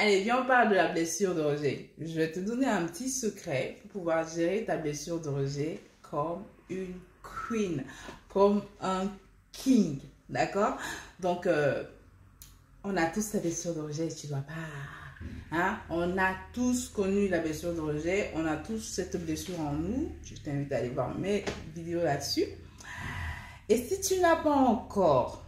Allez, viens, on parle de la blessure de rejet. Je vais te donner un petit secret pour pouvoir gérer ta blessure de rejet comme une queen, comme un king, d'accord? Donc, on a tous cette blessure de rejet, tu ne dois pas... Hein? On a tous connu la blessure de rejet, on a tous cette blessure en nous. Je t'invite à aller voir mes vidéos là-dessus. Et si tu n'as pas encore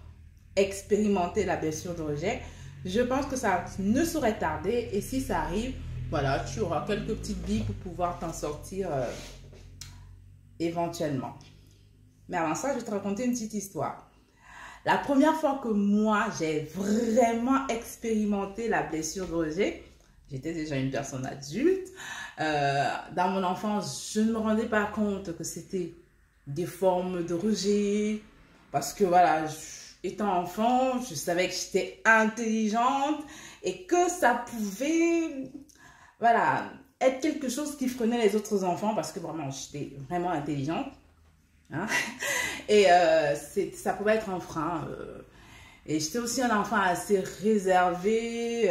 expérimenté la blessure de rejet, je pense que ça ne saurait tarder. Et si ça arrive, voilà, tu auras quelques petites billes pour pouvoir t'en sortir éventuellement. Mais avant ça, je vais te raconter une petite histoire. La première fois que moi, j'ai vraiment expérimenté la blessure de rejet, j'étais déjà une personne adulte. Dans mon enfance, je ne me rendais pas compte que c'était des formes de rejet. Parce que voilà, étant enfant, je savais que j'étais intelligente et que ça pouvait, voilà, être quelque chose qui freinait les autres enfants parce que vraiment, j'étais vraiment intelligente. Hein? Et ça pouvait être un frein. Et j'étais aussi un enfant assez réservé,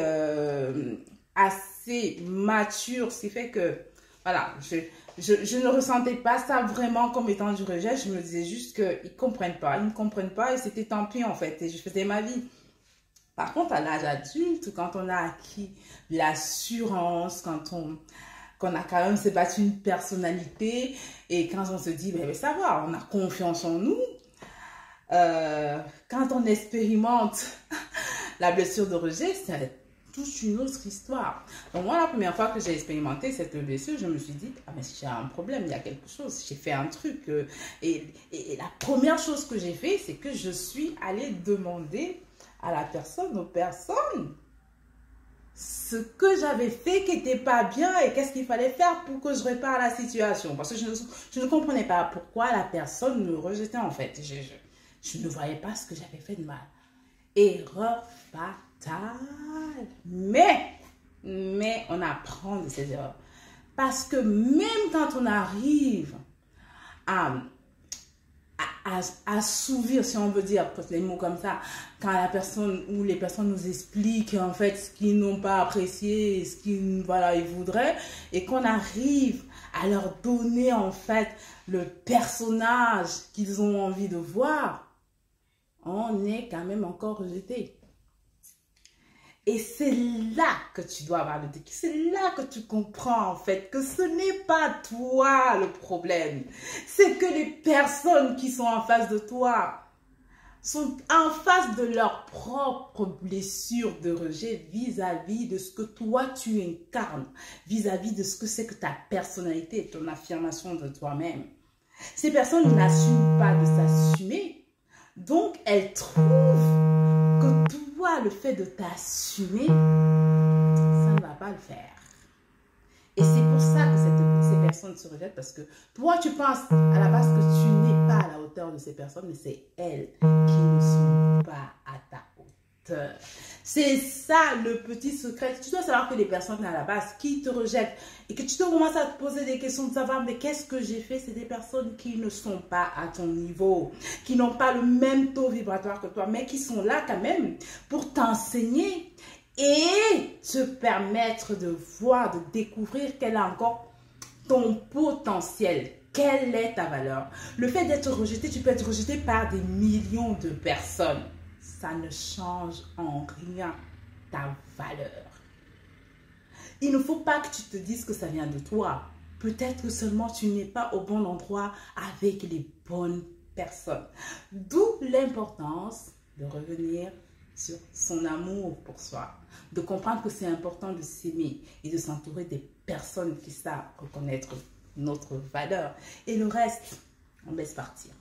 assez mature, ce qui fait que, voilà, je ne ressentais pas ça vraiment comme étant du rejet. Je me disais juste qu'ils ne comprennent pas. Ils ne comprennent pas et c'était tant pis en fait. Et je faisais ma vie. Par contre, à l'âge adulte, quand on a acquis l'assurance, qu'on a quand même se battu une personnalité et quand on se dit, ben, ça va, on a confiance en nous. Quand on expérimente la blessure de rejet, c'est toute une autre histoire. Donc moi, la première fois que j'ai expérimenté cette blessure, je me suis dit, ah mais j'ai un problème, il y a quelque chose, j'ai fait un truc. Et la première chose que j'ai fait, c'est que je suis allée demander à la personne, aux personnes, ce que j'avais fait qui n'était pas bien et qu'est-ce qu'il fallait faire pour que je répare la situation. Parce que je ne comprenais pas pourquoi la personne me rejetait en fait. Je ne voyais pas ce que j'avais fait de mal. Erreur fatale. Mais on apprend de ces erreurs. Parce que même quand on arrive à assouvir, si on veut dire les mots comme ça, quand la personne ou les personnes nous expliquent en fait ce qu'ils n'ont pas apprécié, ce qu'ils voilà, ils voudraient, et qu'on arrive à leur donner en fait le personnage qu'ils ont envie de voir, on est quand même encore rejeté. Et c'est là que tu dois avoir le déclic. C'est là que tu comprends en fait que ce n'est pas toi le problème. C'est que les personnes qui sont en face de toi sont en face de leur propre blessure de rejet vis-à-vis de ce que toi tu incarnes, vis-à-vis de ce que c'est que ta personnalité, ton affirmation de toi-même. Ces personnes n'assument pas de s'assumer, donc elles trouvent que toi, le fait de t'assumer, ça ne va pas le faire. Et c'est pour ça que ces personnes se rejettent, parce que toi, tu penses à la base que tu n'es pas à la hauteur de ces personnes, mais c'est elles qui ne sont pas à ta hauteur. C'est ça le petit secret. Tu dois savoir que les personnes à la base qui te rejettent et que tu te commences à te poser des questions de savoir, mais qu'est-ce que j'ai fait? C'est des personnes qui ne sont pas à ton niveau, qui n'ont pas le même taux vibratoire que toi, mais qui sont là quand même pour t'enseigner et te permettre de voir, de découvrir quel est encore ton potentiel. Quelle est ta valeur? Le fait d'être rejeté, tu peux être rejeté par des millions de personnes. Ça ne change en rien ta valeur. Il ne faut pas que tu te dises que ça vient de toi. Peut-être que seulement tu n'es pas au bon endroit avec les bonnes personnes. D'où l'importance de revenir sur son amour pour soi. De comprendre que c'est important de s'aimer et de s'entourer des personnes qui savent reconnaître notre valeur. Et le reste, on laisse partir.